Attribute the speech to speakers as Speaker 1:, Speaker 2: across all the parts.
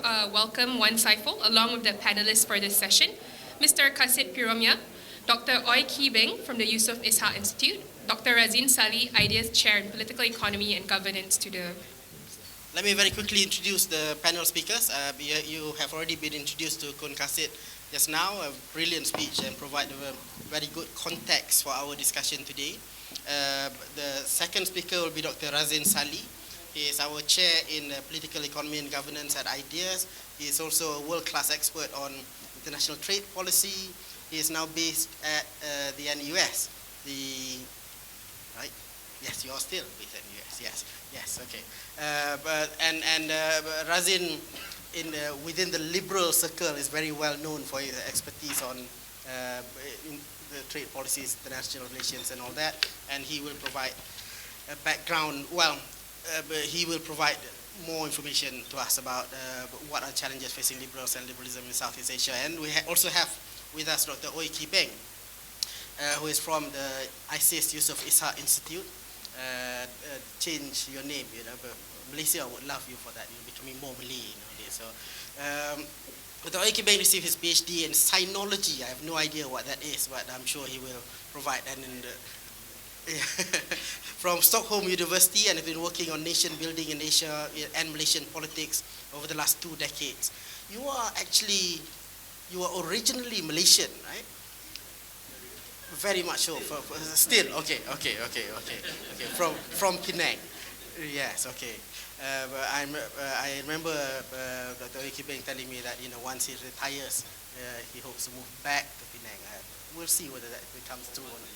Speaker 1: Welcome one Saiful, along with the panelists for this session, Mr. Kasit Piromya, Dr. Oi Ki Beng from the Yusuf Ishaq Institute, Dr. Razeen Sali, IDEAS Chair in Political Economy and Governance to the...
Speaker 2: Let me very quickly introduce the panel speakers. You have already been introduced to Kun Kasit just now, a brilliant speech and provide a very good context for our discussion today. The second speaker will be Dr. Razeen Sali. He is our chair in political economy and governance at IDEAS. He is also a world-class expert on international trade policy. He is now based at the NUS. Right? Yes, you are still based at NUS. Yes. Okay. Razeen, within the liberal circle, is very well known for his expertise on in the trade policies, international relations, and all that. And he will provide a background. He will provide more information to us about what are challenges facing liberals and liberalism in Southeast Asia. And we also have with us Dr. Oi Ki Beng, who is from the ISEAS Yusuf Ishaq Institute. Change your name, but Malaysia would love you for that. You're becoming more Malay nowadays. So, Dr. Oi Ki Beng received his PhD in sinology. I have no idea what that is, but I'm sure he will provide. And from Stockholm University, and has been working on nation building in Asia and Malaysian politics over the last 2 decades. You are originally Malaysian, right? Very much so. Still, okay. From Penang, yes, okay. I remember Dr. Oi Ki Beng telling me that once he retires, he hopes to move back to Penang. We'll see whether that becomes true or not.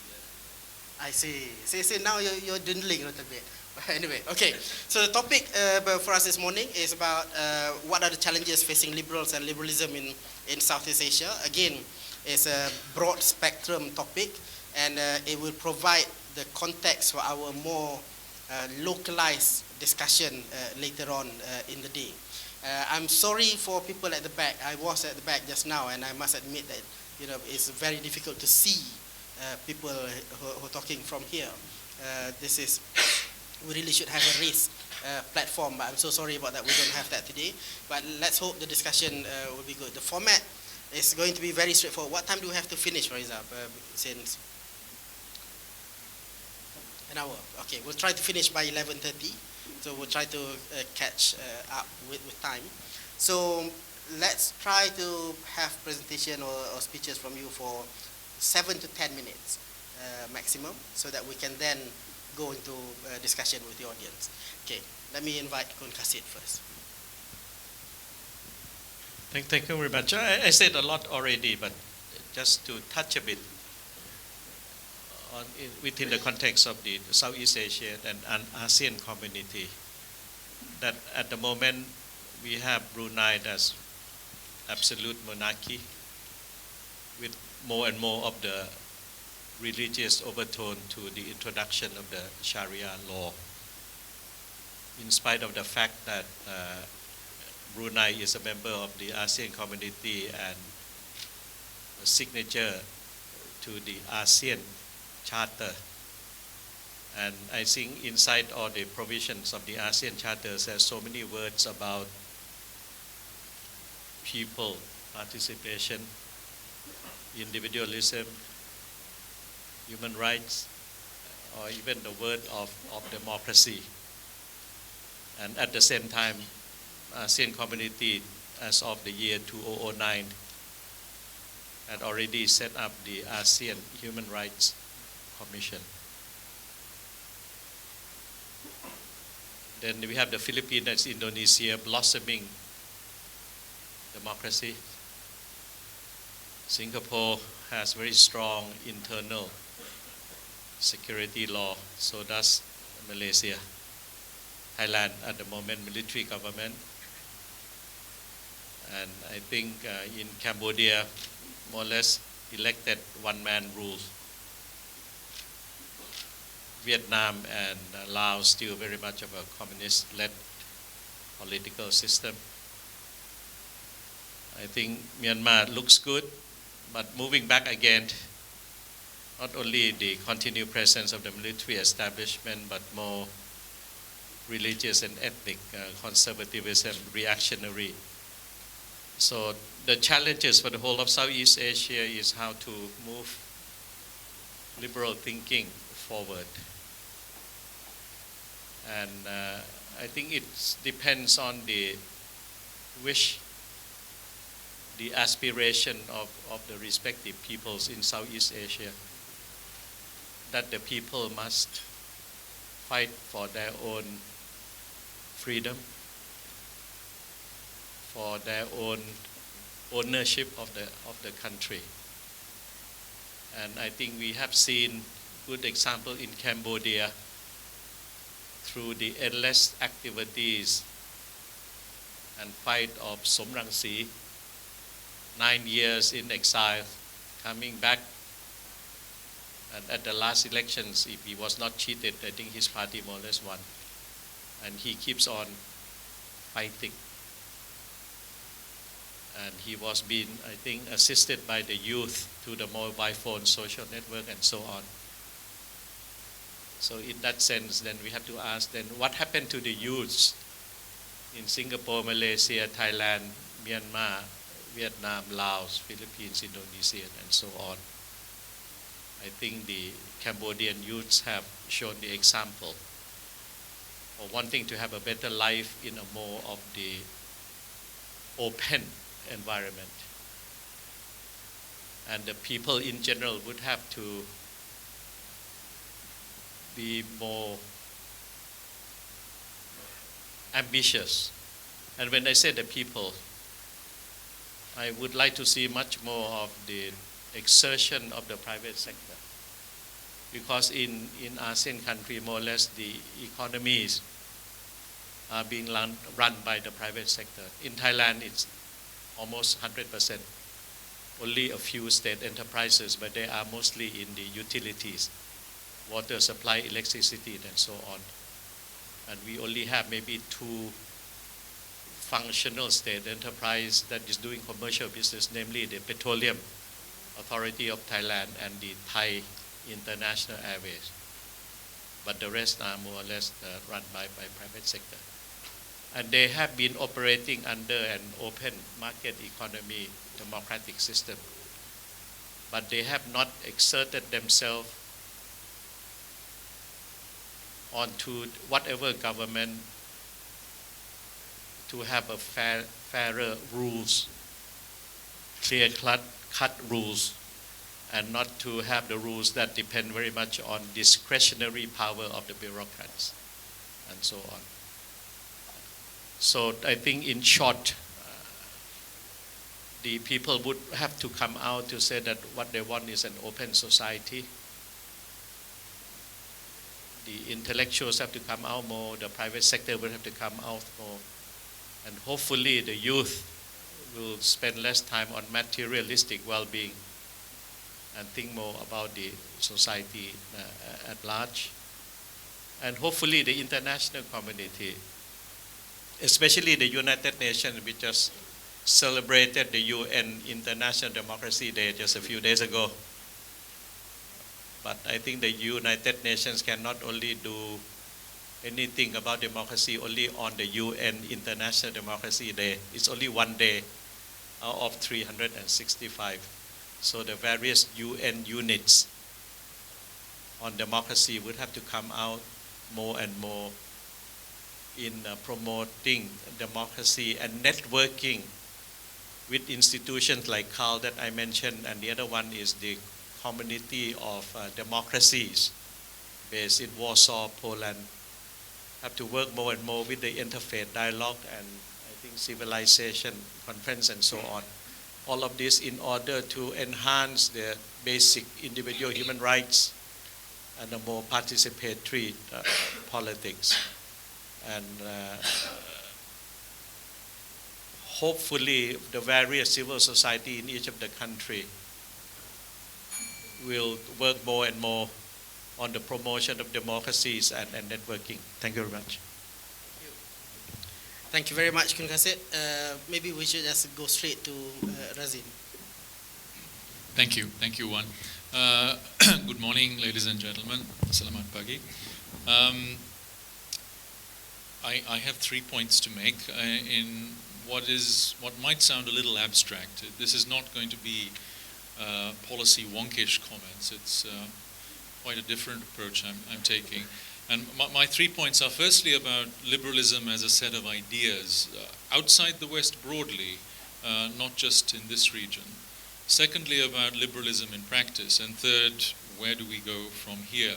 Speaker 2: I see. See, now you're dwindling a little bit. But anyway, okay. So the topic for us this morning is about what are the challenges facing liberals and liberalism in Southeast Asia. Again, it's a broad spectrum topic, and it will provide the context for our more localized discussion later on in the day. I'm sorry for people at the back. I was at the back just now, and I must admit that it's very difficult to see people who are talking from here. We really should have a raised platform, but I'm so sorry about that. We don't have that today. But let's hope the discussion will be good. The format is going to be very straightforward. What time do we have to finish, for example? Since an hour. Okay, we'll try to finish by 11:30. So we'll try to catch up with time. So let's try to have presentation or speeches from you for 7 to 10 minutes maximum, so that we can then go into discussion with the audience. Okay, let me invite Kun Kasit first.
Speaker 3: Thank you very much. I said a lot already, but just to touch a bit within the context of the Southeast Asia and ASEAN community, that at the moment we have Brunei as absolute monarchy, with more and more of the religious overtone to the introduction of the Sharia law, in spite of the fact that Brunei is a member of the ASEAN community and a signature to the ASEAN Charter. And I think inside all the provisions of the ASEAN Charter, there's so many words about people participation, individualism, human rights, or even the word of democracy. And at the same time, ASEAN community, as of the year 2009, had already set up the ASEAN Human Rights Commission. Then we have the Philippines and Indonesia, blossoming democracy. Singapore has very strong internal security law, so does Malaysia. Thailand at the moment, military government. And I think in Cambodia, more or less elected one-man rule. Vietnam and Laos still very much of a communist-led political system. I think Myanmar looks good, but moving back again, not only the continued presence of the military establishment, but more religious and ethnic conservatism, reactionary So the challenges for the whole of Southeast Asia is how to move liberal thinking forward. And I think it depends on the wish, the aspiration of the respective peoples in Southeast Asia, that the people must fight for their own freedom, for their own ownership of the country. And I think we have seen good example in Cambodia through the endless activities and fight of Som Rangsi, 9 years in exile, coming back, and at the last elections, if he was not cheated, I think his party more or less won. And he keeps on fighting. And he was being, I think, assisted by the youth through the mobile phone, social network, and so on. So in that sense, then we have to ask, then what happened to the youths in Singapore, Malaysia, Thailand, Myanmar, Vietnam, Laos, Philippines, Indonesia, and so on? I think the Cambodian youths have shown the example of wanting to have a better life in a more of the open environment. And the people in general would have to be more ambitious. And when I say the people, I would like to see much more of the exertion of the private sector. Because in ASEAN country, more or less, the economies are being run by the private sector. In Thailand, it's almost 100%. Only a few state enterprises, but they are mostly in the utilities, water supply, electricity, and so on. And we only have maybe 2 functional state enterprise that is doing commercial business, namely the Petroleum Authority of Thailand and the Thai International Airways. But the rest are more or less run by private sector. And they have been operating under an open market economy democratic system. But they have not exerted themselves onto whatever government to have a fairer rules, clear-cut rules, and not to have the rules that depend very much on discretionary power of the bureaucrats, and so on. So I think in short, the people would have to come out to say that what they want is an open society. The intellectuals have to come out more, the private sector will have to come out more, and hopefully the youth will spend less time on materialistic well-being and think more about the society at large. And hopefully the international community, especially the United Nations, which just celebrated the UN International Democracy Day just a few days ago. But I think the United Nations cannot only do anything about democracy only on the UN International Democracy Day. It's only one day out of 365. So the various UN units on democracy would have to come out more and more in promoting democracy and networking with institutions like CAL that I mentioned, and the other one is the Community of Democracies based in Warsaw, Poland. Have to work more and more with the interfaith dialogue and I think civilization conference and so on. All of this in order to enhance the basic individual human rights and a more participatory politics. And hopefully the various civil society in each of the country will work more and more on the promotion of democracies and networking. Thank you very much.
Speaker 2: Thank you very much, Kun Kasit. Maybe we should just go straight to Razeen.
Speaker 4: Thank you, Wan. Good morning, ladies and gentlemen. Selamat pagi. I have 3 points to make. In what might sound a little abstract. This is not going to be policy wonkish comments. It's quite a different approach I'm taking. And my 3 points are firstly about liberalism as a set of ideas outside the West broadly, not just in this region. Secondly, about liberalism in practice. And third, where do we go from here?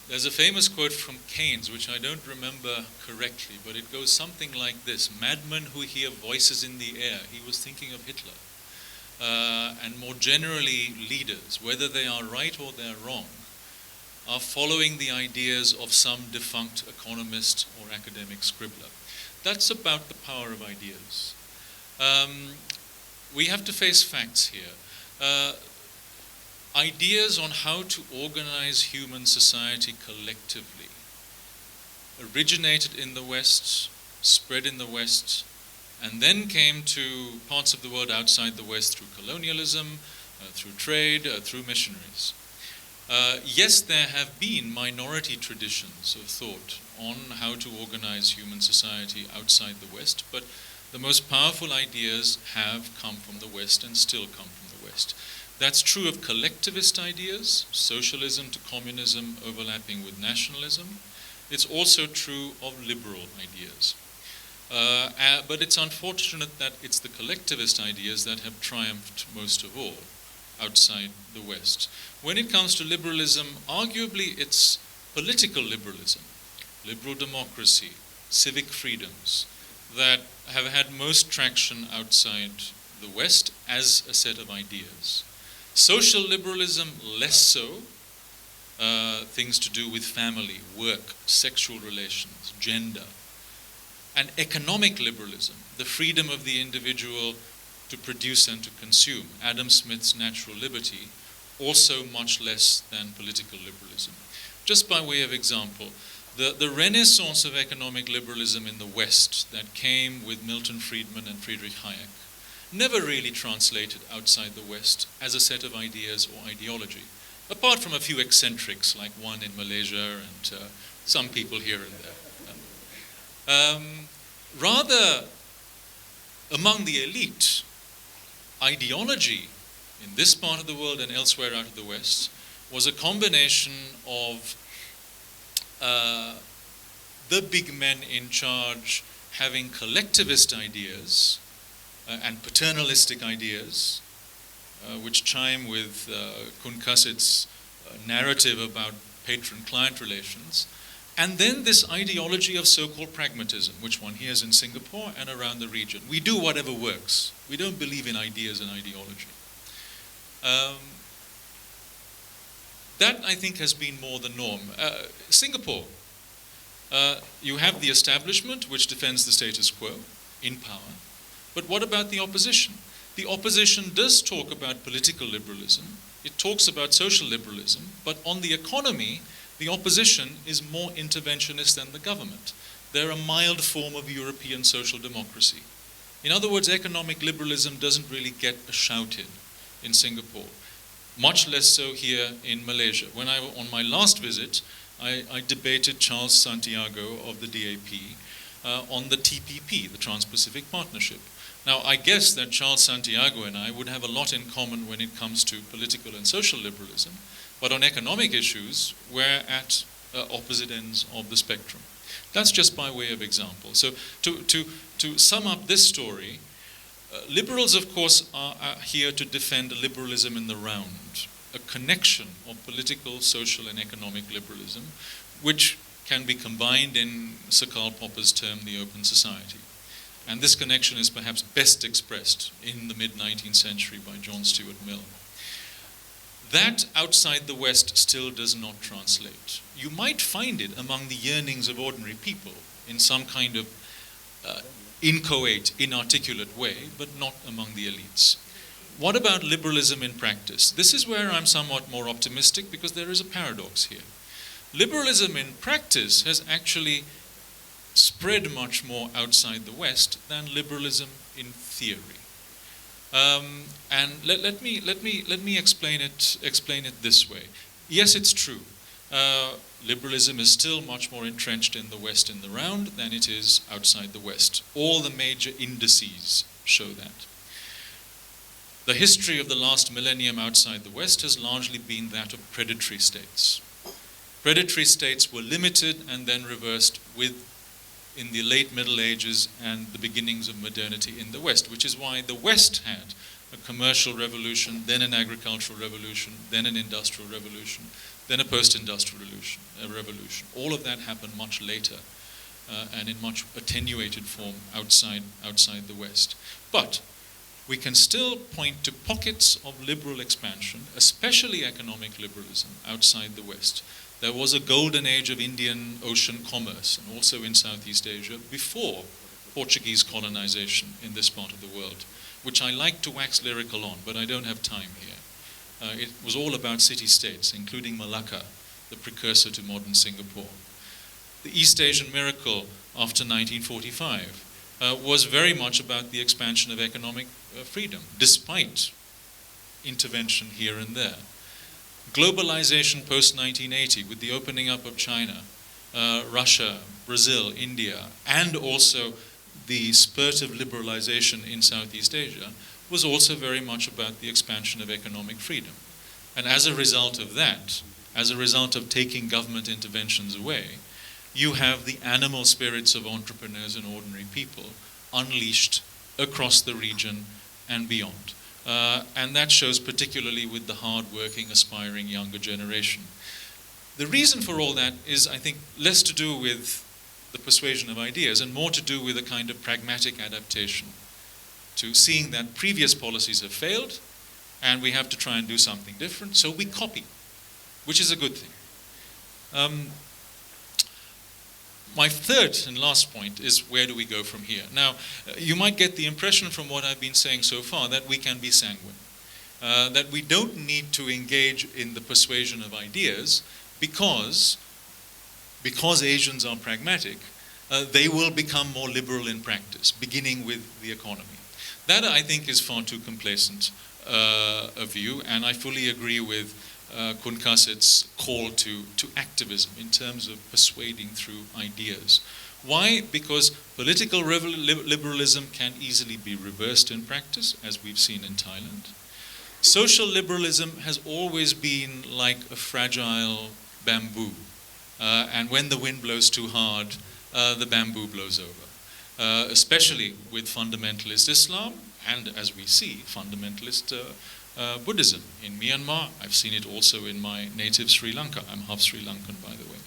Speaker 4: There's a famous quote from Keynes, which I don't remember correctly, but it goes something like this: madmen who hear voices in the air. He was thinking of Hitler. And more generally, leaders, whether they are right or they're wrong, are following the ideas of some defunct economist or academic scribbler. That's about the power of ideas. We have to face facts here. Ideas on how to organize human society collectively originated in the West, spread in the West, and then came to parts of the world outside the West through colonialism, through trade, through missionaries. Yes, there have been minority traditions of thought on how to organize human society outside the West, but the most powerful ideas have come from the West and still come from the West. That's true of collectivist ideas, socialism to communism overlapping with nationalism. It's also true of liberal ideas. But it's unfortunate that it's the collectivist ideas that have triumphed most of all outside the West. When it comes to liberalism, arguably it's political liberalism, liberal democracy, civic freedoms that have had most traction outside the West as a set of ideas. Social liberalism, less so. Things to do with family, work, sexual relations, gender. And economic liberalism, the freedom of the individual to produce and to consume, Adam Smith's natural liberty, also much less than political liberalism. Just by way of example, the renaissance of economic liberalism in the West that came with Milton Friedman and Friedrich Hayek never really translated outside the West as a set of ideas or ideology, apart from a few eccentrics like one in Malaysia and some people here and there. Rather, among the elite, ideology in this part of the world and elsewhere out of the West was a combination of the big men in charge having collectivist ideas and paternalistic ideas, which chime with Kun Kasit's narrative about patron-client relations, and then this ideology of so-called pragmatism, which one hears in Singapore and around the region. We do whatever works. We don't believe in ideas and ideology. That, I think, has been more the norm. Singapore, you have the establishment which defends the status quo in power, but what about the opposition? The opposition does talk about political liberalism, it talks about social liberalism, but on the economy, the opposition is more interventionist than the government. They're a mild form of European social democracy. In other words, economic liberalism doesn't really get a shout in Singapore, much less so here in Malaysia. When on my last visit, I debated Charles Santiago of the DAP on the TPP, the Trans-Pacific Partnership. Now, I guess that Charles Santiago and I would have a lot in common when it comes to political and social liberalism, but on economic issues, we're at opposite ends of the spectrum. That's just by way of example. So to sum up this story, liberals, of course, are here to defend liberalism in the round, a connection of political, social, and economic liberalism, which can be combined in Sir Karl Popper's term, the open society. And this connection is perhaps best expressed in the mid-19th century by John Stuart Mill. That outside the West still does not translate. You might find it among the yearnings of ordinary people in some kind of inchoate, inarticulate way, but not among the elites. What about liberalism in practice? This is where I'm somewhat more optimistic because there is a paradox here. Liberalism in practice has actually spread much more outside the West than liberalism in theory. And let me explain it this way. Yes, it's true. liberalism is still much more entrenched in the West in the round than it is outside the West. All the major indices show that. The history of the last millennium outside the West has largely been that of predatory states. Predatory states were limited and then reversed in the late Middle Ages and the beginnings of modernity in the West, which is why the West had a commercial revolution, then an agricultural revolution, then an industrial revolution, then a post-industrial revolution. All of that happened much later and in much attenuated form outside the West. But we can still point to pockets of liberal expansion, especially economic liberalism, outside the West. There was a golden age of Indian Ocean commerce, and also in Southeast Asia, before Portuguese colonization in this part of the world, which I like to wax lyrical on, but I don't have time here. It was all about city-states, including Malacca, the precursor to modern Singapore. The East Asian miracle after 1945 was very much about the expansion of economic freedom, despite intervention here and there. Globalization post-1980, with the opening up of China, Russia, Brazil, India, and also the spurt of liberalization in Southeast Asia, was also very much about the expansion of economic freedom. And as a result of that, as a result of taking government interventions away, you have the animal spirits of entrepreneurs and ordinary people unleashed across the region and beyond. And that shows particularly with the hard-working, aspiring younger generation. The reason for all that is, I think, less to do with the persuasion of ideas and more to do with a kind of pragmatic adaptation to seeing that previous policies have failed and we have to try and do something different, so we copy, which is a good thing. My third and last point is, where do we go from here? Now, you might get the impression from what I've been saying so far that we can be sanguine, that we don't need to engage in the persuasion of ideas because Asians are pragmatic, they will become more liberal in practice, beginning with the economy. That, I think, is far too complacent a view, and I fully agree with Kun Kasit's call to activism in terms of persuading through ideas. Why? Because political liberalism can easily be reversed in practice, as we've seen in Thailand. Social liberalism has always been like a fragile bamboo, and when the wind blows too hard, the bamboo blows over, especially with fundamentalist Islam and, as we see, fundamentalist Buddhism. In Myanmar, I've seen it also in my native Sri Lanka. I'm half Sri Lankan, by the way.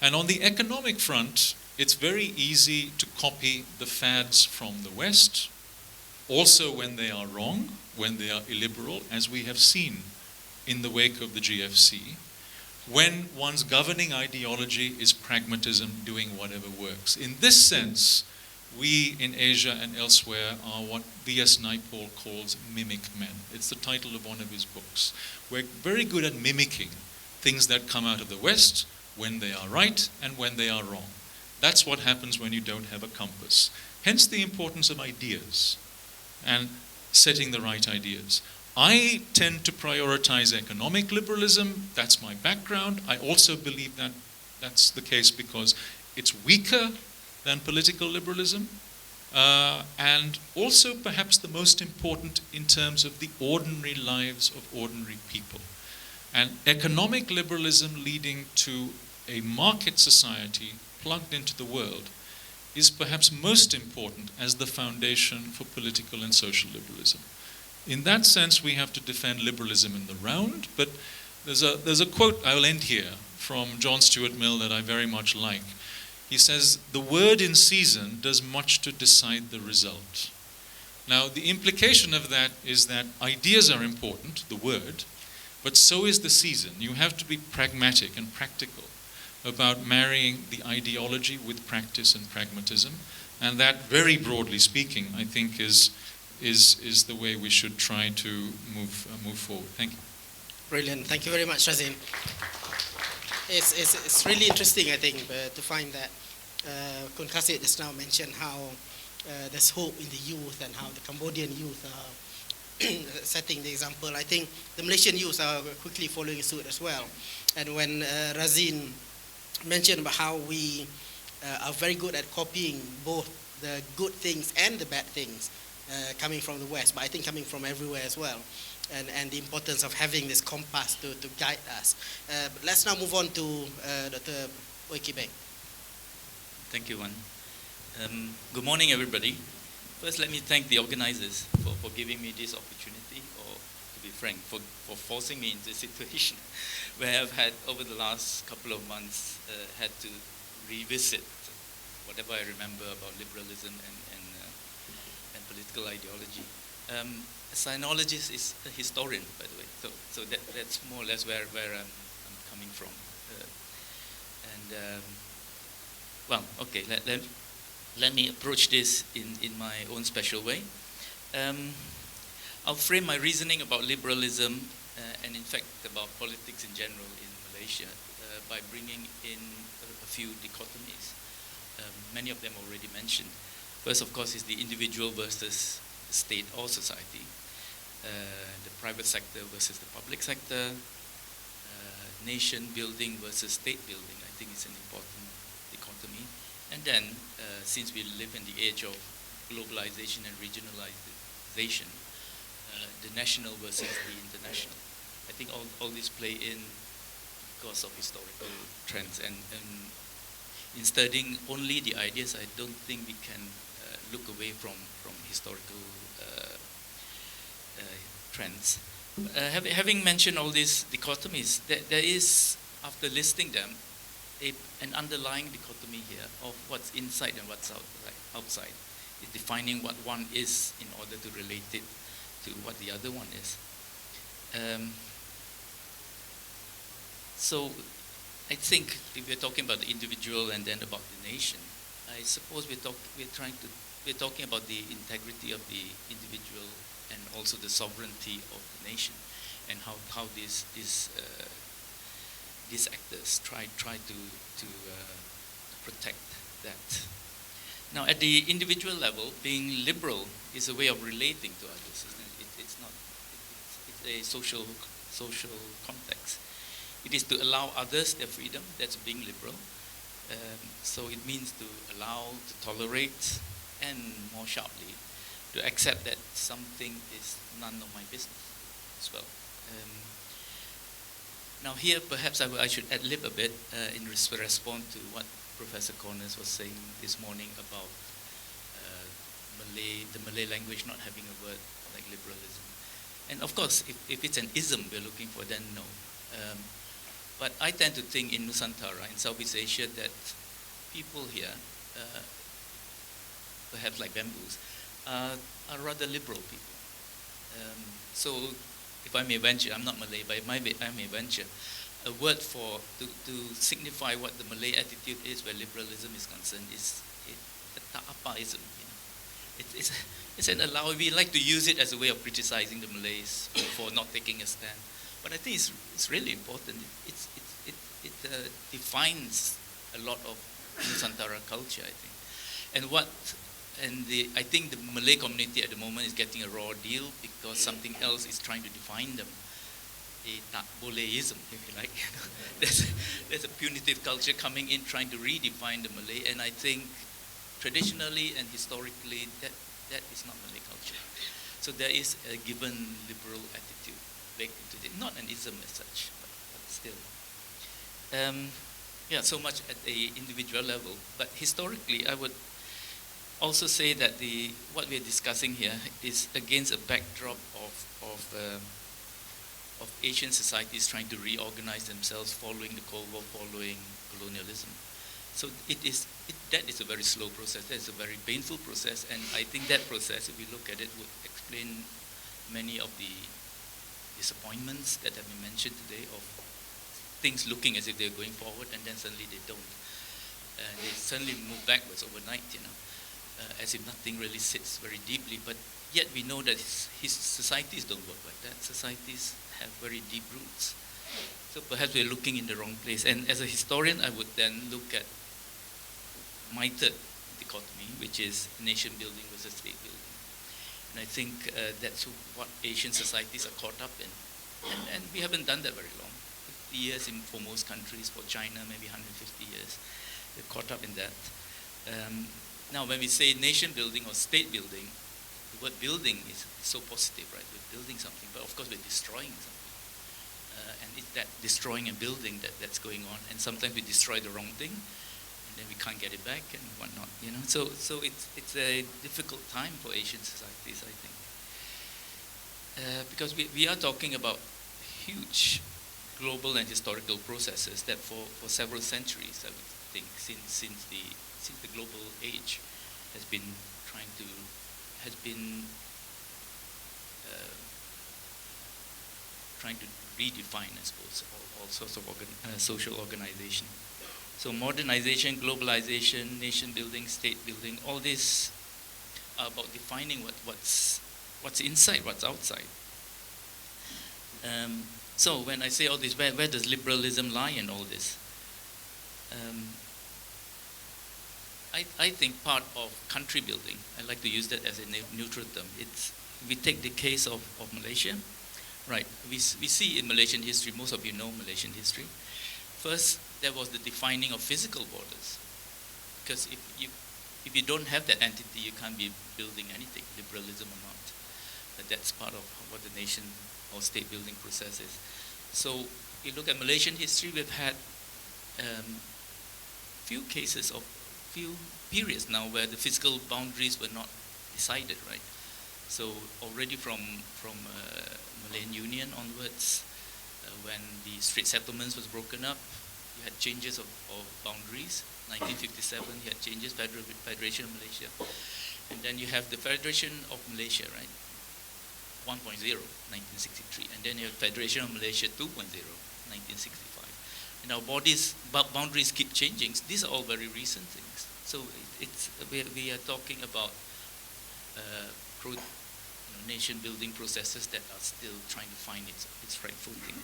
Speaker 4: And on the economic front, it's very easy to copy the fads from the West, also when they are wrong, when they are illiberal, as we have seen in the wake of the GFC, when one's governing ideology is pragmatism, doing whatever works. In this sense, we in Asia and elsewhere are what V.S. Naipaul calls mimic men. It's the title of one of his books. We're very good at mimicking things that come out of the West when they are right and when they are wrong. That's what happens when you don't have a compass. Hence the importance of ideas and setting the right ideas. I tend to prioritize economic liberalism. That's my background. I also believe that that's the case because it's weaker than political liberalism, and also perhaps the most important in terms of the ordinary lives of ordinary people. And economic liberalism leading to a market society plugged into the world is perhaps most important as the foundation for political and social liberalism. In that sense, we have to defend liberalism in the round, but there's a quote, I will end here, from John Stuart Mill that I very much like. He says, "The word in season does much to decide the result." Now, the implication of that is that ideas are important, the word, but so is the season. You have to be pragmatic and practical about marrying the ideology with practice and pragmatism, and that, very broadly speaking, I think is the way we should try to move forward. Thank you.
Speaker 2: Brilliant. Thank you very much, Razeen. It's really interesting, I think, to find that Kun Kasit just now mentioned how there's hope in the youth and how the Cambodian youth are setting the example, I think the Malaysian youth are quickly following suit as well. And when Razeen mentioned about how we are very good at copying both the good things and the bad things coming from the West, but I think coming from everywhere as well, and the importance of having this compass to guide us. But let's now move on to Dr. Beng.
Speaker 5: Thank you, Wan. Good morning, everybody. First, let me thank the organizers for giving me this opportunity, or to be frank, for forcing me into a situation where I've had, over the last couple of months, had to revisit whatever I remember about liberalism and political ideology. A sinologist is a historian, by the way, so that's more or less where I'm coming from. Well, okay, let me approach this in my own special way. I'll frame my reasoning about liberalism and in fact about politics in general in Malaysia by bringing in a few dichotomies. Many of them already mentioned. First, of course, is the individual versus the state or society, the private sector versus the public sector, nation building versus state building. I think it's an important dichotomy. And then, since we live in the age of globalization and regionalization, the national versus the international. I think all this play in because of historical trends. And in studying only the ideas, I don't think we can look away from historical trends. Having mentioned all these dichotomies, there is, after listing them, an underlying dichotomy here of what's inside and what's outside. It's defining what one is in order to relate it to what the other one is. So I think if we're talking about the individual and then about the nation, I suppose we're talking about the integrity of the individual and also the sovereignty of the nation, and how these actors try to protect that. Now, at the individual level, being liberal is a way of relating to others. It's a social context. It is to allow others their freedom. That's being liberal. So it means to allow, to tolerate, and more sharply, to accept that something is none of my business as well. Now here, perhaps I should ad-lib a bit in response to what Professor Corners was saying this morning about the Malay language not having a word like liberalism. And of course, if it's an ism we're looking for, then no. But I tend to think in Nusantara, in Southeast Asia, that people here, perhaps like Bamboos, are rather liberal people. So if I may venture, I'm not Malay, but I may venture, a word to signify what the Malay attitude is where liberalism is concerned is ta'apaism. It's an allow. We like to use it as a way of criticizing the Malays for not taking a stand. But I think it's really important. It defines a lot of Nusantara culture, I think. I think the Malay community at the moment is getting a raw deal because something else is trying to define them. A tak bolehism, if you like. There's a punitive culture coming in trying to redefine the Malay, and I think traditionally and historically that is not Malay culture. So there is a given liberal attitude baked into it, not an ism as such, but still. So much at the individual level, but historically I would also say that what we're discussing here is against a backdrop of Asian societies trying to reorganize themselves following the Cold War, following colonialism. So that is a very slow process. That is a very painful process, and I think that process, if we look at it, would explain many of the disappointments that have been mentioned today of things looking as if they're going forward and then suddenly they don't. They suddenly move backwards overnight, as if nothing really sits very deeply. But yet we know that his societies don't work like that. Societies have very deep roots. So perhaps we're looking in the wrong place. And as a historian, I would then look at my third dichotomy, which is nation building versus state building. And I think that's what Asian societies are caught up in. And we haven't done that very long. 50 years for most countries, for China maybe 150 years. They're caught up in that. Now when we say nation building or state building, the word building is so positive, right? We're building something, but of course we're destroying something. And it's that destroying and building that's going on. And sometimes we destroy the wrong thing, and then we can't get it back and whatnot. So it's a difficult time for Asian societies, I think, because we are talking about huge global and historical processes that for several centuries, I would think, since the global age has been trying to redefine, I suppose, all sorts of social organization. So modernization, globalization, nation building, state building, all this are about defining what's inside, what's outside. So when I say all this, where does liberalism lie in all this? I think part of country building, I like to use that as a neutral term. We take the case of Malaysia. Right, we see in Malaysian history, most of you know Malaysian history. First, there was the defining of physical borders. Because if you don't have that entity, you can't be building anything, liberalism or not. That's part of what the nation or state building process is. So, you look at Malaysian history, we've had few periods now where the physical boundaries were not decided, right? So already from Malayan Union onwards, when the Strait Settlements was broken up, you had changes of boundaries. 1957, you had changes, Federation of Malaysia. And then you have the Federation of Malaysia, right? 1.0, 1963. And then you have Federation of Malaysia 2.0, 1965. And our boundaries keep changing. These are all very recent things. So we are talking about nation building processes that are still trying to find its right footing.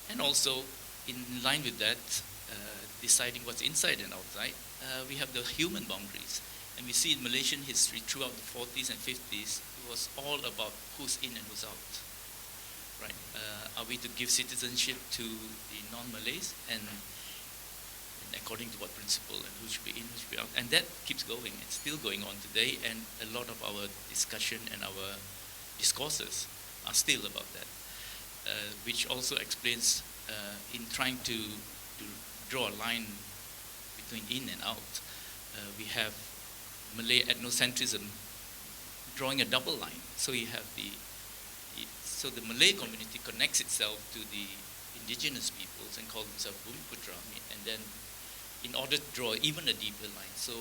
Speaker 5: And also, in line with that, deciding what's inside and outside, we have the human boundaries. And we see in Malaysian history throughout the 40s and 50s, it was all about who's in and who's out. Right? Are we to give citizenship to the non-Malays and according to what principle, and who should be in, who should be out? And that keeps going. It's still going on today, and a lot of our discussion and our discourses are still about that, which also explains in trying to draw a line between in and out, we have Malay ethnocentrism drawing a double line. So you have the Malay community connects itself to the indigenous peoples and calls themselves Bumiputra, and then in order to draw even a deeper line. So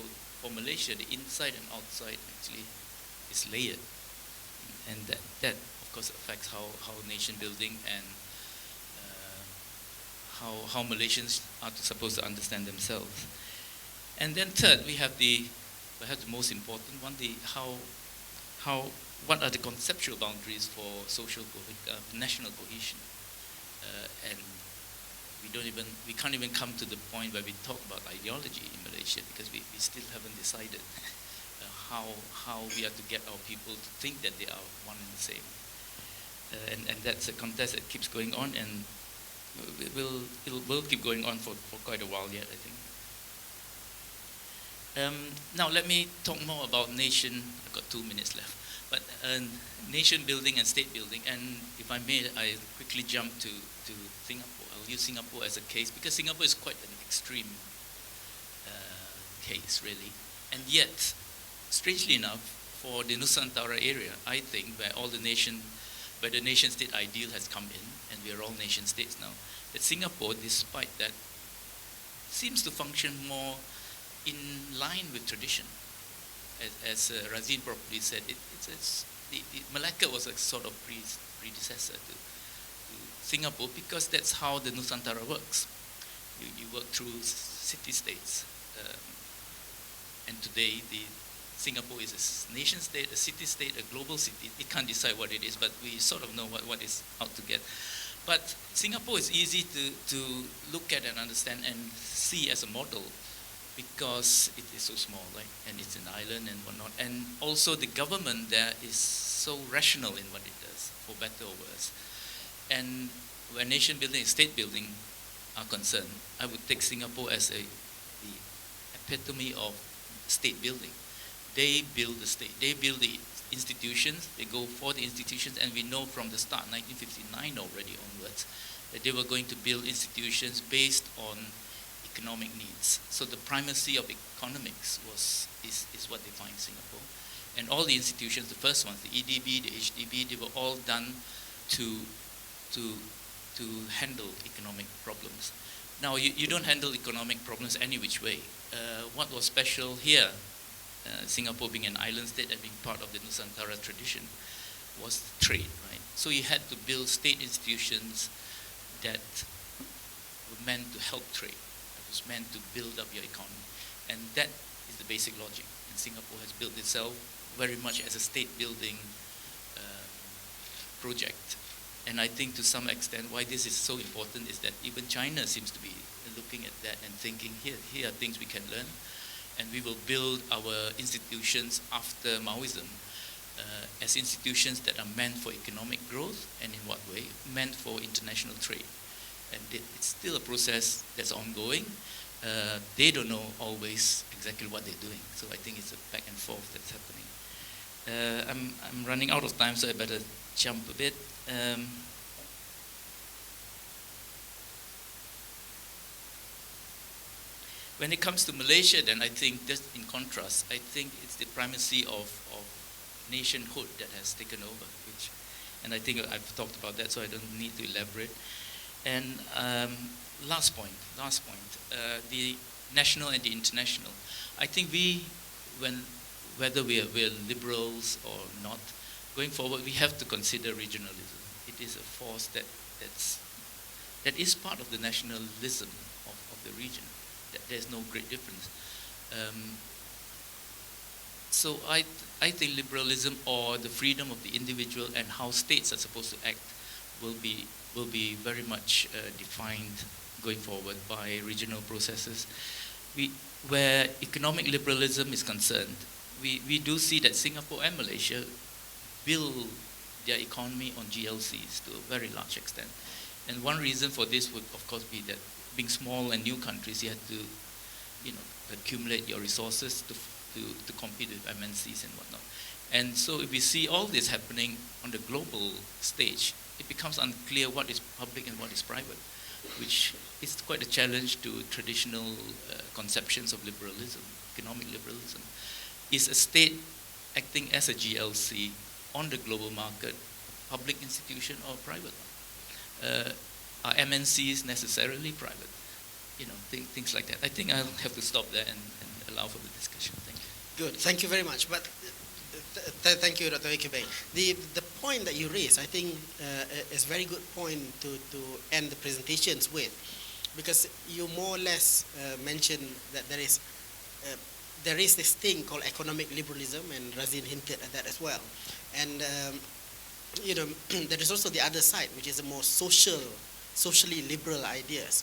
Speaker 5: for Malaysia, the inside and outside actually is layered. And that of course affects how nation building and how Malaysians are supposed to understand themselves. And then third, we have perhaps the most important one, what are the conceptual boundaries for national cohesion? And we can't even come to the point where we talk about ideology in Malaysia because we still haven't decided how we are to get our people to think that they are one and the same. And that's a contest that keeps going on, and it will keep going on for quite a while yet, I think. Now let me talk more about nation. I've got 2 minutes left. But nation building and state building, and if I may, I quickly jump to Singapore. I'll use Singapore as a case because Singapore is quite an extreme case, really. And yet, strangely enough, for the Nusantara area, I think where the nation-state ideal has come in, and we are all nation-states now, that Singapore, despite that, seems to function more in line with tradition. As Razeen probably said, Malacca was a sort of predecessor to Singapore because that's how the Nusantara works. You work through city-states. And today, Singapore is a nation-state, a city-state, a global city. It can't decide what it is, but we sort of know what it's out to get. But Singapore is easy to look at and understand and see as a model because it is so small, right? And it's an island and whatnot. And also the government there is so rational in what it does, for better or worse. And when nation building and state building are concerned, I would take Singapore as the epitome of state building. They build the state, they build the institutions, they go for the institutions, and we know from the start, 1959 already onwards, that they were going to build institutions based on economic needs. So the primacy of economics is what defines Singapore. And all the institutions, the first ones, the EDB, the HDB, they were all done to handle economic problems. Now, you don't handle economic problems any which way. What was special here, Singapore being an island state and being part of the Nusantara tradition, was trade, right? So you had to build state institutions that were meant to help trade. It was meant to build up your economy. And that is the basic logic. And Singapore has built itself very much as a state building project. And I think to some extent why this is so important is that even China seems to be looking at that and thinking, here are things we can learn. And we will build our institutions after Maoism as institutions that are meant for economic growth, and in what way? Meant for international trade. And it's still a process that's ongoing. They don't know always exactly what they're doing. So I think it's a back and forth that's happening. I'm running out of time, so I better jump a bit. When it comes to Malaysia, then I think, just in contrast, I think it's the primacy of nationhood that has taken over, and I think I've talked about that, so I don't need to elaborate. And last point, the national and the international. I think whether we're liberals or not, going forward, we have to consider regionalism. It is a force that is part of the nationalism of the region. There's no great difference. So I think liberalism, or the freedom of the individual and how states are supposed to act, will be very much defined going forward by regional processes. Where economic liberalism is concerned, we do see that Singapore and Malaysia build their economy on GLCs to a very large extent. And one reason for this would, of course, be that being small and new countries, you have to, accumulate your resources to compete with MNCs and whatnot. And so if we see all this happening on the global stage, it becomes unclear what is public and what is private, which is quite a challenge to traditional conceptions of liberalism, economic liberalism. Is a state acting as a GLC on the global market, a public institution or private one? Are MNCs necessarily private? Things like that. I think I'll have to stop there and allow for the discussion. Thank you.
Speaker 2: Good. Thank you very much. But thank you, Dr. Ekibeng. The point that you raised, I think, is a very good point to end the presentations with, because you more or less mentioned that there is this thing called economic liberalism, and Razeen hinted at that as well. And there is also the other side, which is the more socially liberal ideas.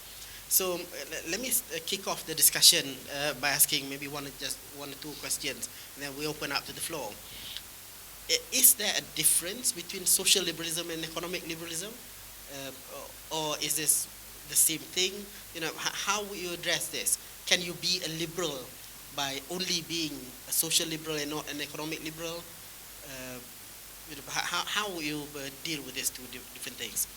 Speaker 2: So let me kick off the discussion by asking maybe one or two questions, and then we open up to the floor. Is there a difference between social liberalism and economic liberalism, or is this the same thing? How will you address this? Can you be a liberal by only being a social liberal and not an economic liberal? How will you deal with these two different things?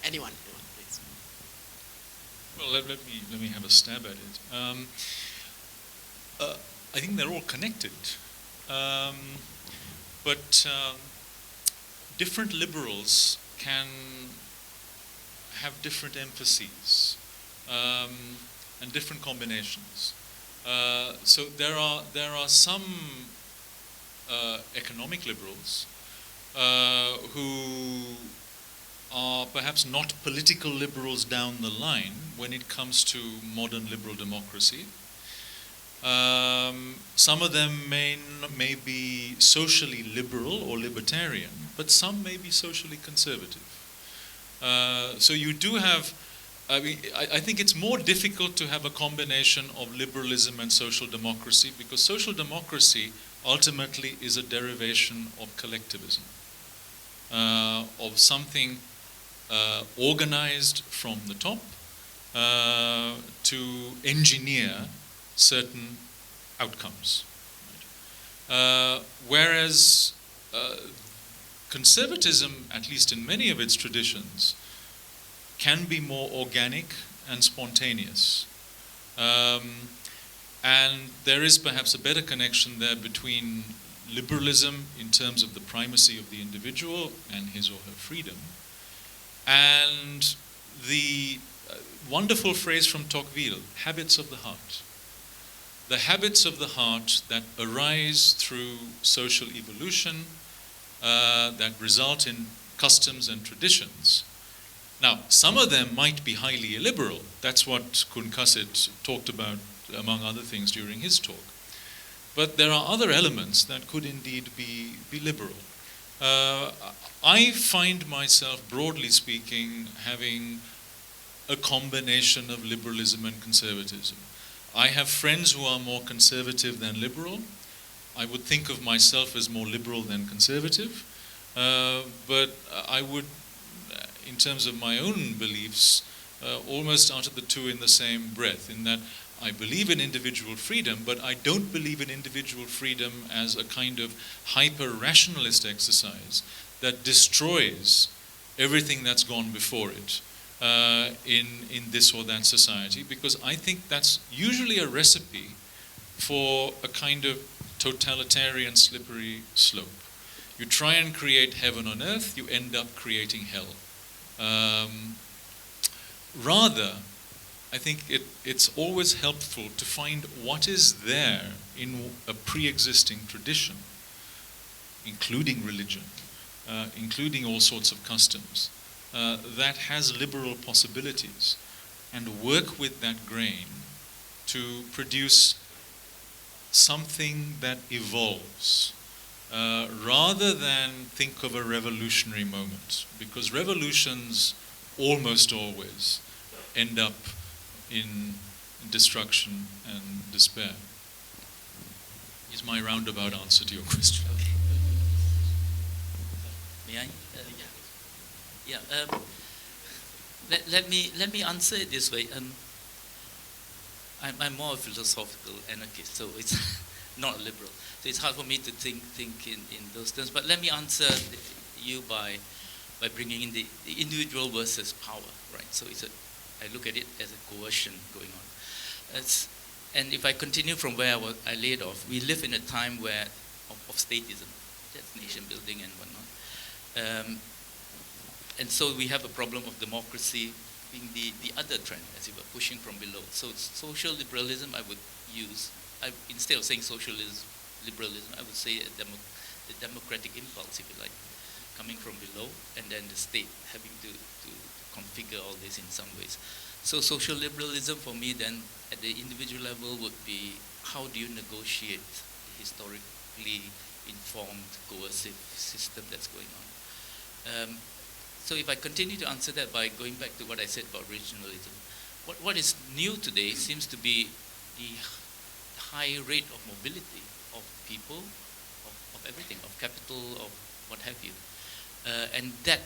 Speaker 2: Anyone, please.
Speaker 4: Well, let me have a stab at it. I think they're all connected, but different liberals can have different emphases and different combinations. So there are some economic liberals who are perhaps not political liberals down the line when it comes to modern liberal democracy. Some of them may be socially liberal or libertarian, but some may be socially conservative. So you do have I think it's more difficult to have a combination of liberalism and social democracy, because social democracy ultimately is a derivation of collectivism, of something organized from the top to engineer certain outcomes. Right? Whereas conservatism, at least in many of its traditions, can be more organic and spontaneous. And there is perhaps a better connection there between liberalism in terms of the primacy of the individual and his or her freedom, and the wonderful phrase from Tocqueville, habits of the heart. The habits of the heart that arise through social evolution, that result in customs and traditions. Now, some of them might be highly illiberal. That's what Kun Kasit talked about, among other things, during his talk. But there are other elements that could indeed be liberal. I find myself, broadly speaking, having a combination of liberalism and conservatism. I have friends who are more conservative than liberal. I would think of myself as more liberal than conservative. But I would, in terms of my own beliefs, almost utter the two in the same breath, in that I believe in individual freedom, but I don't believe in individual freedom as a kind of hyper-rationalist exercise that destroys everything that's gone before it in this or that society, because I think that's usually a recipe for a kind of totalitarian slippery slope. You try and create heaven on earth, you end up creating hell. Rather, I think it's always helpful to find what is there in a pre-existing tradition, including religion, including all sorts of customs, that has liberal possibilities, and work with that grain to produce something that evolves, rather than think of a revolutionary moment, because revolutions almost always end up in destruction and despair. Is my roundabout answer to your question.
Speaker 5: May I? Let me answer it this way. I'm more a philosophical anarchist, so it's not liberal. So it's hard for me to think in those terms. But let me answer you by bringing in the individual versus power, right? So I look at it as a coercion going on. And if I continue from where I laid off, we live in a time of statism, that's nation building and whatnot. And so we have a problem of democracy being the other trend, as if we're pushing from below. So social liberalism I would use, instead of saying socialism, liberalism, I would say the democratic impulse, if you like, coming from below, and then the state having to configure all this in some ways. So social liberalism for me then, at the individual level, would be how do you negotiate the historically informed coercive system that's going on. So if I continue to answer that by going back to what I said about regionalism, what is new today seems to be the high rate of mobility of people, of everything, of capital, of what have you. And that,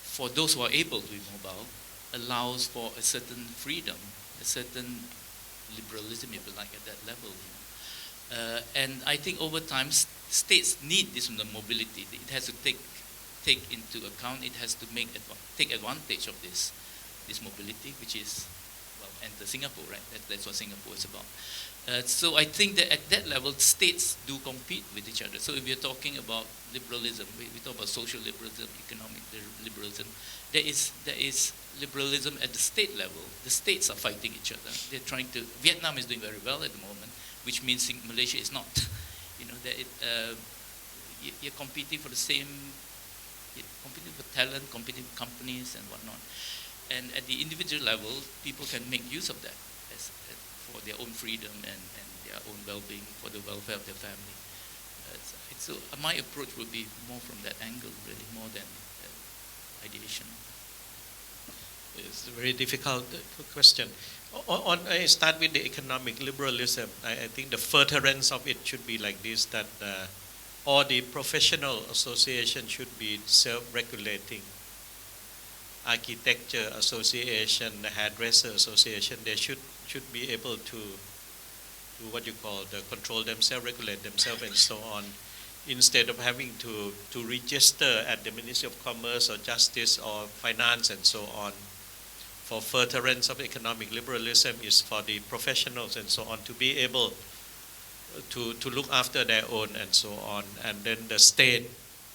Speaker 5: for those who are able to be mobile, allows for a certain freedom, a certain liberalism, if you like, at that level. And I think over time, states need this mobility. It has to take into account, it has to take advantage of this mobility, which is, well, enter Singapore, right? That's what Singapore is about. So I think that at that level, states do compete with each other. So if you're talking about liberalism, we talk about social liberalism, economic liberalism, there is liberalism at the state level. The states are fighting each other. They're trying to, Vietnam is doing very well at the moment, which means Malaysia is not. You're competing for the same, competing for talent, competing for companies and whatnot. And at the individual level, people can make use of that for their own freedom and their own well-being, for the welfare of their family. So my approach would be more from that angle, really, more than ideation.
Speaker 3: It's a very difficult question. I start with the economic liberalism. I think the furtherance of it should be like this, that all the professional associations should be self-regulating. Architecture association, the hairdresser association, they should be able to do what you call the control themselves, regulate themselves, and so on, instead of having to register at the Ministry of Commerce or Justice or Finance and so on. For furtherance of economic liberalism is for the professionals and so on to be able to look after their own and so on. And then the state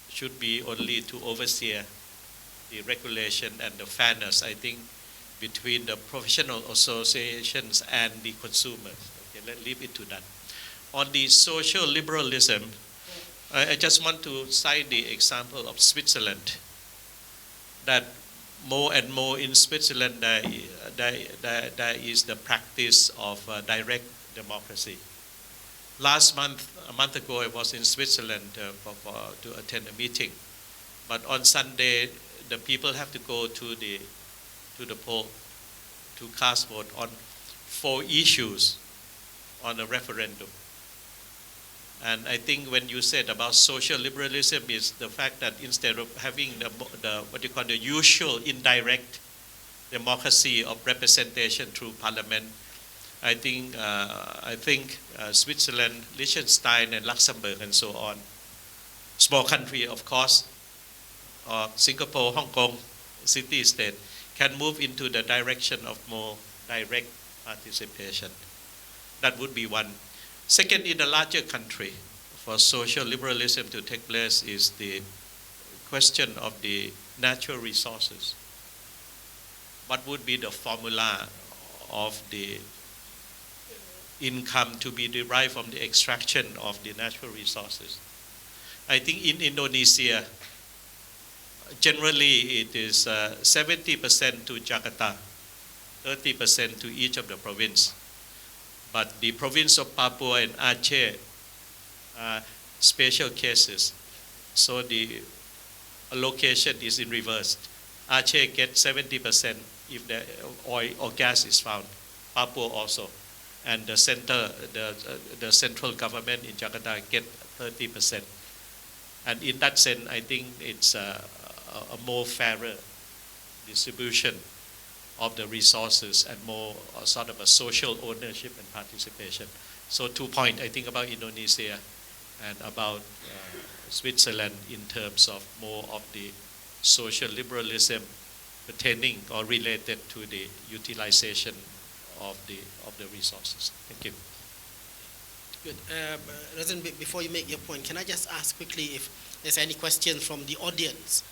Speaker 3: should be only to oversee the regulation and the fairness, I think, between the professional associations and the consumers. Okay, let's leave it to that. On the social liberalism, I just want to cite the example of Switzerland, that more and more in Switzerland there is the practice of direct democracy. A month ago, I was in Switzerland to attend a meeting. But on Sunday, the people have to go to the poll to cast vote on 4 issues on a referendum. And I think when you said about social liberalism is the fact that instead of having the what you call the usual indirect democracy of representation through parliament, I think Switzerland, Liechtenstein, and Luxembourg, and so on, small country of course, or Singapore, Hong Kong, city-state, can move into the direction of more direct participation. That would be one. Second, in a larger country, for social liberalism to take place is the question of the natural resources. What would be the formula of the income to be derived from the extraction of the natural resources? I think in Indonesia, generally it is 70% to Jakarta, 30% to each of the provinces. But the province of Papua and Aceh are special cases. So the allocation is in reverse. Aceh gets 70% if the oil or gas is found. Papua also. And the central government in Jakarta get 30%. And in that sense, I think it's a more fairer distribution of the resources and more sort of a social ownership and participation. So 2 points, I think, about Indonesia and about Switzerland in terms of more of the social liberalism pertaining or related to the utilization of the resources. Thank you.
Speaker 2: Good. Razeen, before you make your point, can I just ask quickly if there's any questions from the audience?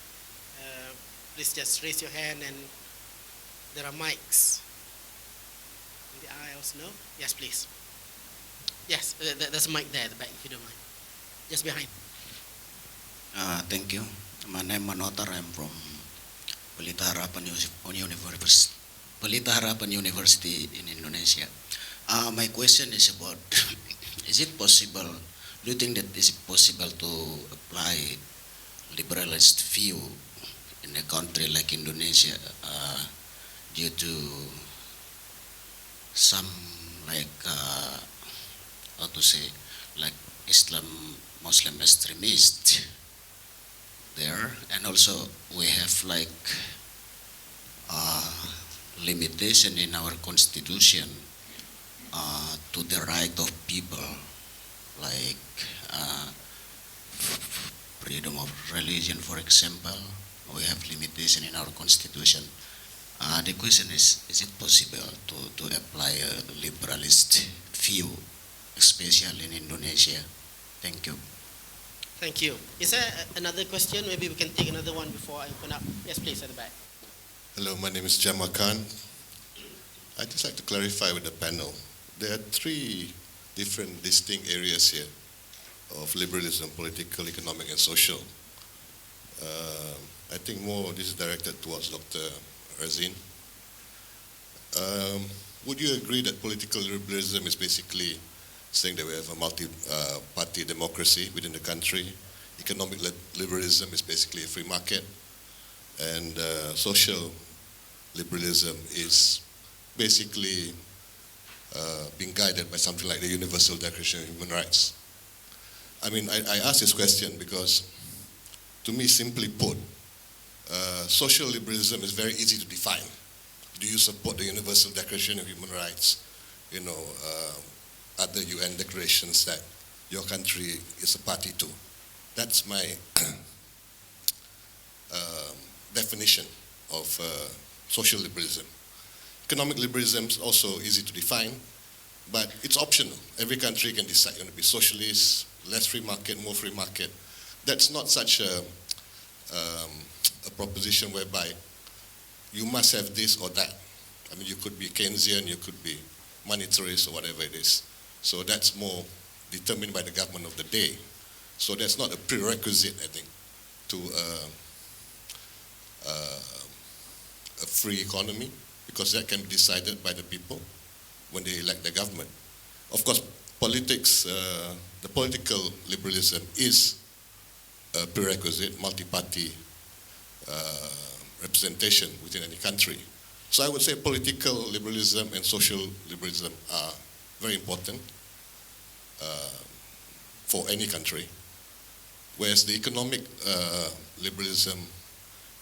Speaker 2: Please just raise your hand, and there are mics in the aisles. No? Yes, please. Yes, there's a mic there at the back, if you don't mind. Just behind.
Speaker 6: Thank you. My name is Moderator. I'm from Pelita Harapan University. Pelita Harapan University in Indonesia. My question is about, is it possible, do you think that is it possible to apply liberalist view in a country like Indonesia due to some like, how to say, like Muslim extremists there, and also we have like limitation in our constitution to the right of people, like freedom of religion, for example. We have limitation in our constitution. The question is it possible to apply a liberalist view, especially in Indonesia? Thank you.
Speaker 2: Thank you. Is there another question? Maybe we can take another one before I open up. Yes, please, at the back.
Speaker 7: Hello, my name is Jamal Khan. I'd just like to clarify with the panel. There are 3 different distinct areas here of liberalism: political, economic, and social. I think more this is directed towards Dr. Razeen. Would you agree that political liberalism is basically saying that we have a multi-party democracy within the country? Economic liberalism is basically a free market, and social liberalism is basically being guided by something like the Universal Declaration of Human Rights. I mean, I ask this question because, to me, simply put, social liberalism is very easy to define. Do you support the Universal Declaration of Human Rights? You know, other UN declarations that your country is a party to. That's my definition of social liberalism. Economic liberalism is also easy to define, but it's optional. Every country can decide you want to be socialist, less free market, more free market. That's not such a proposition whereby you must have this or that. I mean, you could be Keynesian, you could be monetarist or whatever it is. So that's more determined by the government of the day. So that's not a prerequisite, I think, to a free economy, because that can be decided by the people when they elect the government. Of course, politics, the political liberalism is a prerequisite, multi-party representation within any country. So I would say political liberalism and social liberalism are very important for any country, whereas the economic liberalism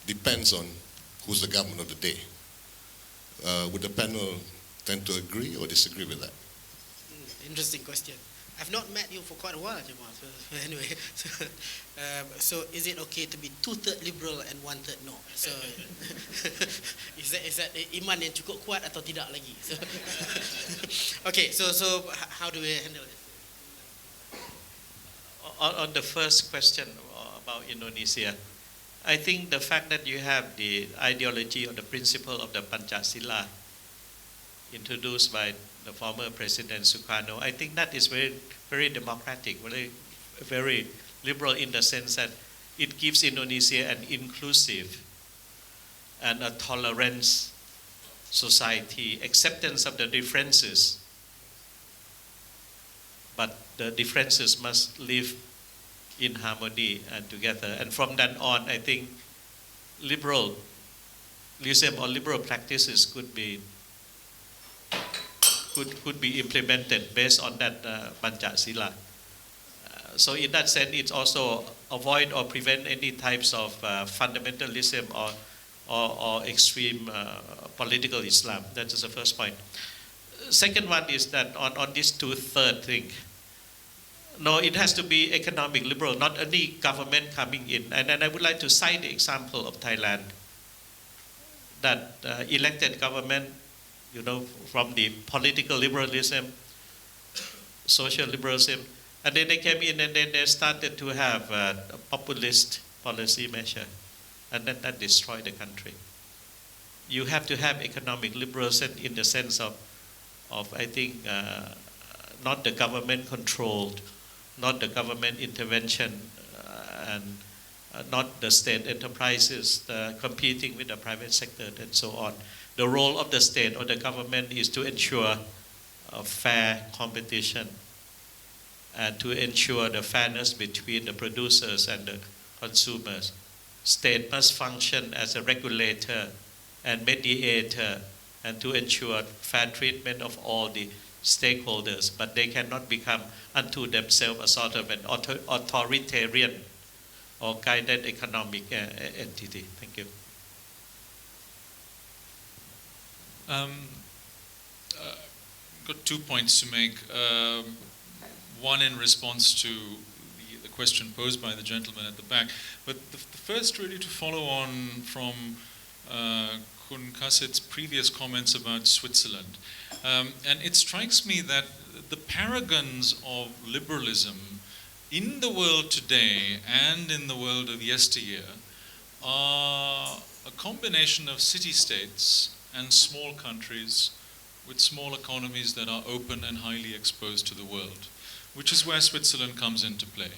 Speaker 7: depends on who's the government of the day. Would the panel tend to agree or disagree with that?
Speaker 2: Interesting question. I've not met you for quite a while, Jamal. So anyway, so is it okay to be 2/3 liberal and 1/3 no? So is that iman yang cukup kuat atau tidak lagi? So, okay, so how do we handle it?
Speaker 3: On the first question about Indonesia, I think the fact that you have the ideology or the principle of the Pancasila introduced by the former President Sukarno, I think that is very, very democratic, very liberal in the sense that it gives Indonesia an inclusive and a tolerant society, acceptance of the differences, but the differences must live in harmony and together. And from then on, I think liberalism or liberal practices could be implemented based on that Pancasila. So in that sense, it's also avoid or prevent any types of fundamentalism or extreme political Islam. That is the first point. Second one is that on this 2/3 thing, no, it has to be economic liberal, not any government coming in. And then I would like to cite the example of Thailand, that elected government, you know, from the political liberalism, social liberalism, and then they came in and then they started to have a populist policy measure, and then that destroyed the country. You have to have economic liberalism in the sense of I think, not the government controlled, not the government intervention, and not the state enterprises competing with the private sector and so on. The role of the state or the government is to ensure fair competition and to ensure the fairness between the producers and the consumers. State must function as a regulator and mediator and to ensure fair treatment of all the stakeholders, but they cannot become unto themselves a sort of an authoritarian or guided economic entity. Thank you.
Speaker 4: Got 2 points to make. One in response to the question posed by the gentleman at the back, but the first really to follow on from Kun Kasit's previous comments about Switzerland. And it strikes me that the paragons of liberalism in the world today and in the world of yesteryear are a combination of city-states and small countries with small economies that are open and highly exposed to the world, which is where Switzerland comes into play.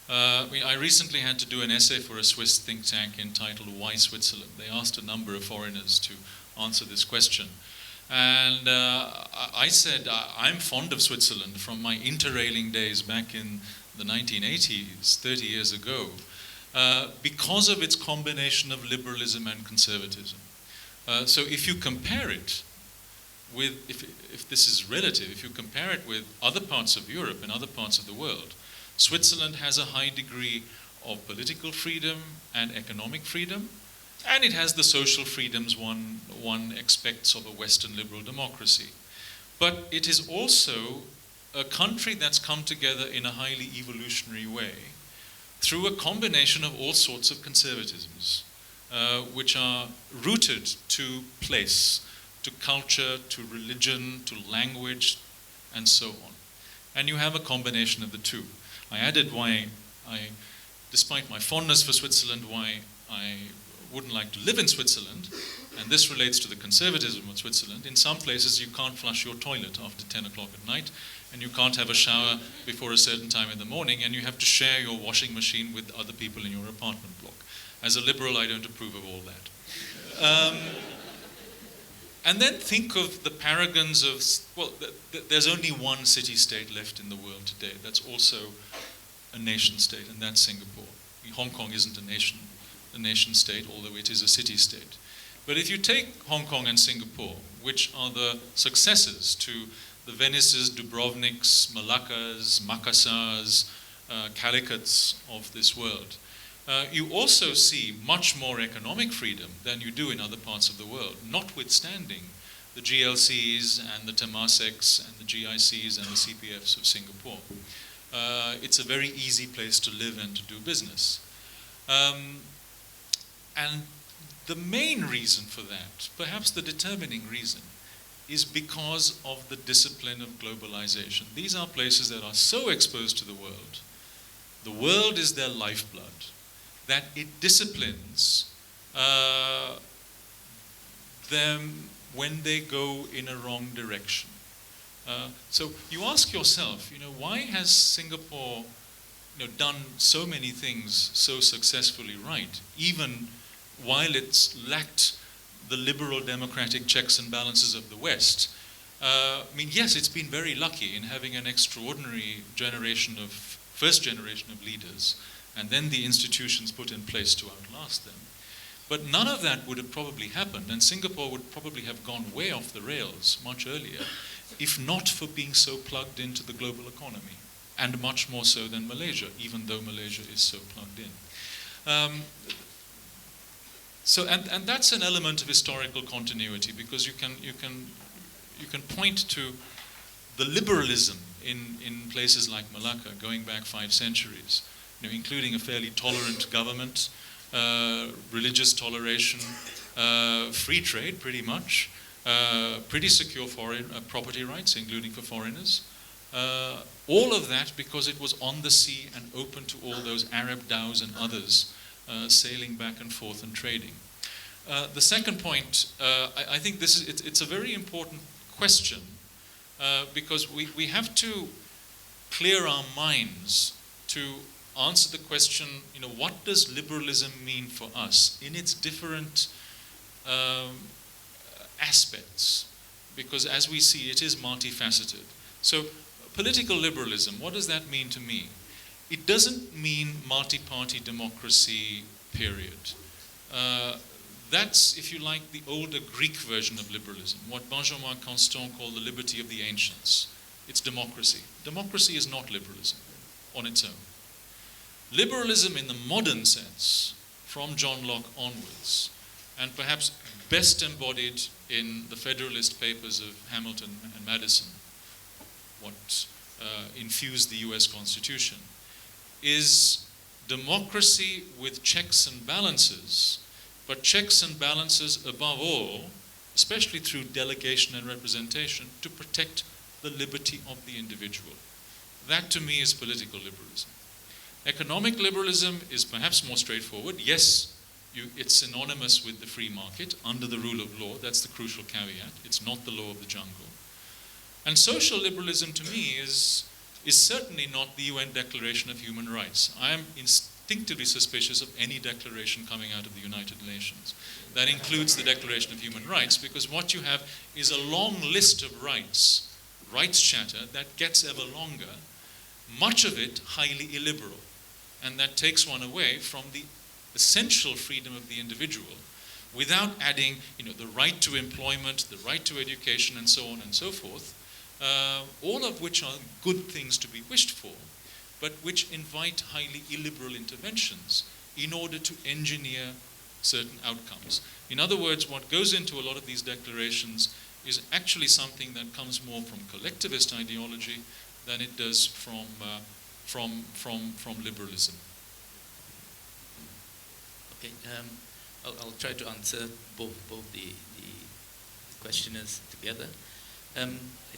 Speaker 4: I recently had to do an essay for a Swiss think tank entitled Why Switzerland? They asked a number of foreigners to answer this question. And I said, I'm fond of Switzerland from my interrailing days back in the 1980s, 30 years ago, because of its combination of liberalism and conservatism. So if you compare it with, if this is relative, if you compare it with other parts of Europe and other parts of the world, Switzerland has a high degree of political freedom and economic freedom, and it has the social freedoms one expects of a Western liberal democracy. But it is also a country that's come together in a highly evolutionary way through a combination of all sorts of conservatisms, which are rooted to place, to culture, to religion, to language, and so on. And you have a combination of the two. I added why despite my fondness for Switzerland, why I wouldn't like to live in Switzerland, and this relates to the conservatism of Switzerland. In some places you can't flush your toilet after 10 o'clock at night, and you can't have a shower before a certain time in the morning, and you have to share your washing machine with other people in your apartment block. As a liberal, I don't approve of all that. And then think of the paragons of, well, there's only one city-state left in the world today that's also a nation-state, and that's Singapore. Hong Kong isn't a nation-state, although it is a city-state. But if you take Hong Kong and Singapore, which are the successors to the Venices, Dubrovniks, Malaccas, Makassars, Calicut's of this world, you also see much more economic freedom than you do in other parts of the world, notwithstanding the GLCs and the Temaseks and the GICs and the CPFs of Singapore. It's a very easy place to live and to do business. And the main reason for that, perhaps the determining reason, is because of the discipline of globalization. These are places that are so exposed to the world is their lifeblood, that it disciplines them when they go in a wrong direction. So you ask yourself, why has Singapore done so many things so successfully right, even while it's lacked the liberal democratic checks and balances of the West? Yes, it's been very lucky in having an extraordinary first generation of leaders, and then the institutions put in place to outlast them. But none of that would have probably happened, and Singapore would probably have gone way off the rails much earlier, if not for being so plugged into the global economy, and much more so than Malaysia, even though Malaysia is so plugged in. And that's an element of historical continuity, because you can point to the liberalism in places like Malacca going back 5 centuries, including a fairly tolerant government, religious toleration, free trade pretty much, pretty secure foreign property rights, including for foreigners. All of that because it was on the sea and open to all those Arab dhows and others sailing back and forth and trading. The second point, I think it's a very important question, because we have to clear our minds to answer the question, what does liberalism mean for us in its different aspects? Because as we see, it is multifaceted. So political liberalism, what does that mean to me? It doesn't mean multi-party democracy, period. That's, if you like, the older Greek version of liberalism, what Benjamin Constant called the liberty of the ancients. It's democracy. Democracy is not liberalism on its own. Liberalism in the modern sense, from John Locke onwards, and perhaps best embodied in the Federalist Papers of Hamilton and Madison, what infused the US Constitution, is democracy with checks and balances, but checks and balances above all, especially through delegation and representation, to protect the liberty of the individual. That to me is political liberalism. Economic liberalism is perhaps more straightforward. Yes, it's synonymous with the free market under the rule of law. That's the crucial caveat. It's not the law of the jungle. And social liberalism to me is certainly not the UN Declaration of Human Rights. I am instinctively suspicious of any declaration coming out of the United Nations. That includes the Declaration of Human Rights, because what you have is a long list of rights chatter that gets ever longer, much of it highly illiberal, and that takes one away from the essential freedom of the individual without adding, the right to employment, the right to education, and so on and so forth, all of which are good things to be wished for, but which invite highly illiberal interventions in order to engineer certain outcomes. In other words, what goes into a lot of these declarations is actually something that comes more from collectivist ideology than it does from liberalism.
Speaker 5: Okay, I'll try to answer both the questioners together. I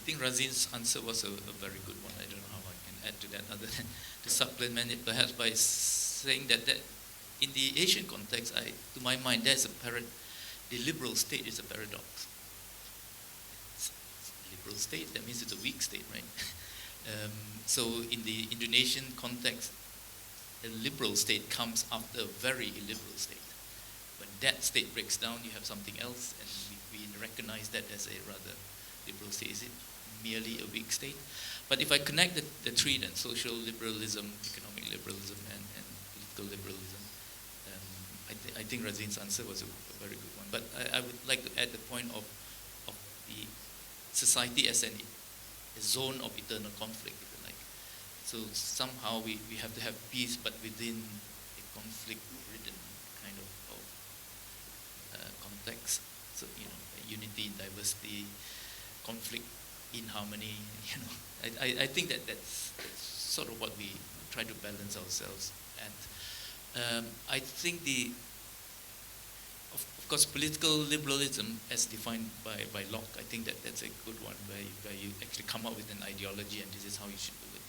Speaker 5: think Razeen's answer was a very good one. I don't know how I can add to that other than to supplement it perhaps by saying that in the Asian context, to my mind, the liberal state is a paradox. It's a liberal state, that means it's a weak state, right? So in the Indonesian context, a liberal state comes after a very illiberal state. When that state breaks down, you have something else, and we recognize that as a rather liberal state. Is it merely a weak state? But if I connect the three then, social liberalism, economic liberalism, and political liberalism, I think Razeen's answer was a very good one. But I would like to add the point of the society as a zone of eternal conflict, if you like. So somehow we have to have peace, but within a conflict-ridden kind of context. So, unity in diversity, conflict in harmony, I think that's sort of what we try to balance ourselves at. I think of course, political liberalism as defined by Locke, I think that's a good one, where you actually come up with an ideology and this is how you should do it.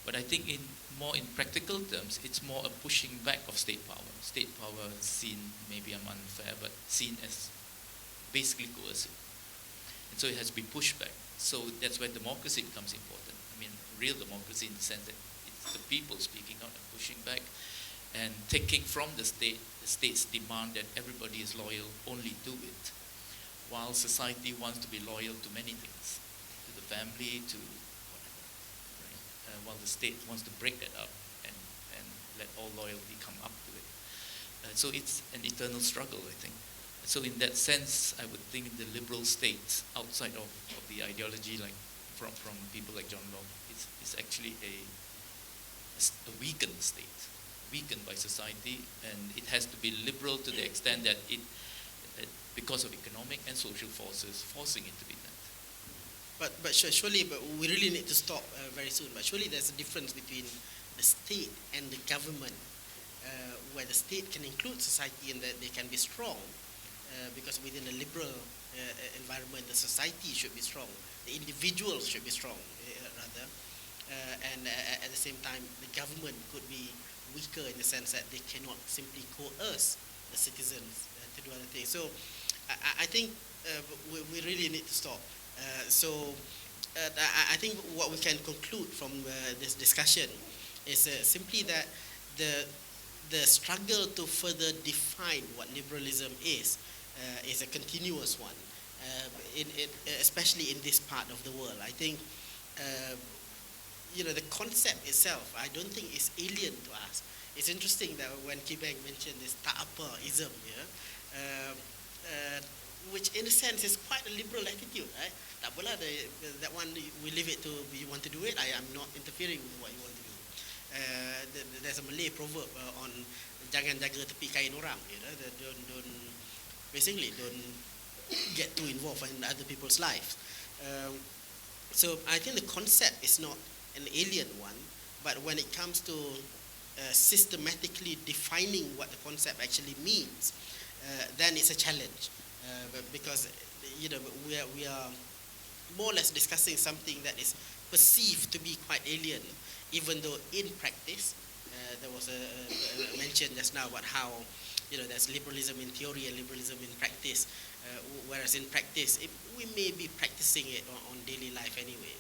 Speaker 5: But I think more in practical terms, it's more a pushing back of state power. State power seen, maybe I'm unfair, but seen as basically coercive. And so it has to be pushed back. So that's where democracy becomes important. I mean, real democracy in the sense that it's the people speaking out and pushing back and taking from the state's demand that everybody is loyal only to it, while society wants to be loyal to many things, to the family, to whatever, right? While the state wants to break that up and let all loyalty come up to it. So it's an eternal struggle, I think. So in that sense, I would think the liberal state, outside of the ideology, like from people like John Locke, is actually a weakened state, weakened by society, and it has to be liberal to the extent that because of economic and social forces, forcing it to be that.
Speaker 2: But surely, we really need to stop very soon. But surely there's a difference between the state and the government, where the state can include society and that they can be strong. Because within a liberal environment, the society should be strong, the individuals should be strong, rather, and at the same time, the government could be weaker in the sense that they cannot simply coerce the citizens to do other things. So I think we really need to stop. I think what we can conclude from this discussion is simply that the struggle to further define what liberalism is a continuous one, especially in this part of the world. I think, the concept itself, I don't think is alien to us. It's interesting that when Beng mentioned this ta'apa-ism here, which in a sense is quite a liberal attitude, right? Tak apalah, that one, we leave it to, you want to do it, I am not interfering with what you want to do. There's a Malay proverb on jangan jaga tepi kain orang, don't get too involved in other people's lives. So I think the concept is not an alien one, but when it comes to systematically defining what the concept actually means, then it's a challenge, because we are more or less discussing something that is perceived to be quite alien, even though in practice there was a mention just now about how there's liberalism in theory and liberalism in practice, whereas in practice we may be practicing it on daily life anyway.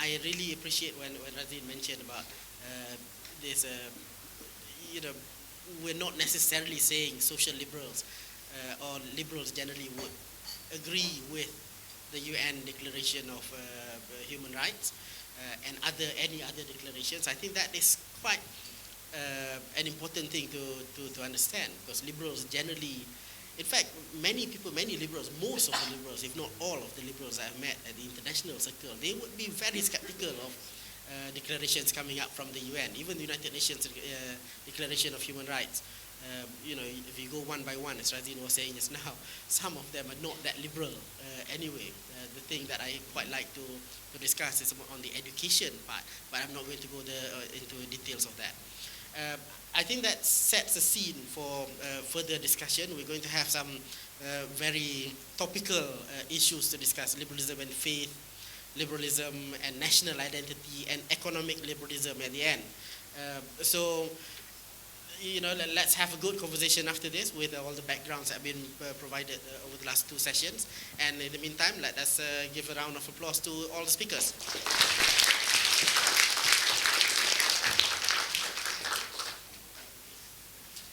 Speaker 2: I really appreciate when Razeen mentioned about this. We're not necessarily saying social liberals or liberals generally would agree with the UN Declaration of Human Rights and any other declarations. I think that is quite an important thing to understand, because liberals generally, in fact, many people, many liberals, most of the liberals, if not all of the liberals I've met at the international circle, they would be very skeptical of declarations coming up from the UN, even the United Nations Declaration of Human Rights. If you go one by one, as Razeen was saying just now, some of them are not that liberal anyway. The thing that I quite like to discuss is on the education part, but I'm not going to go into details of that. I think that sets the scene for further discussion. We're going to have some very topical issues to discuss: liberalism and faith, liberalism and national identity, and economic liberalism at the end. Let's have a good conversation after this with all the backgrounds that have been provided over the last two sessions. And in the meantime, let us give a round of applause to all the speakers.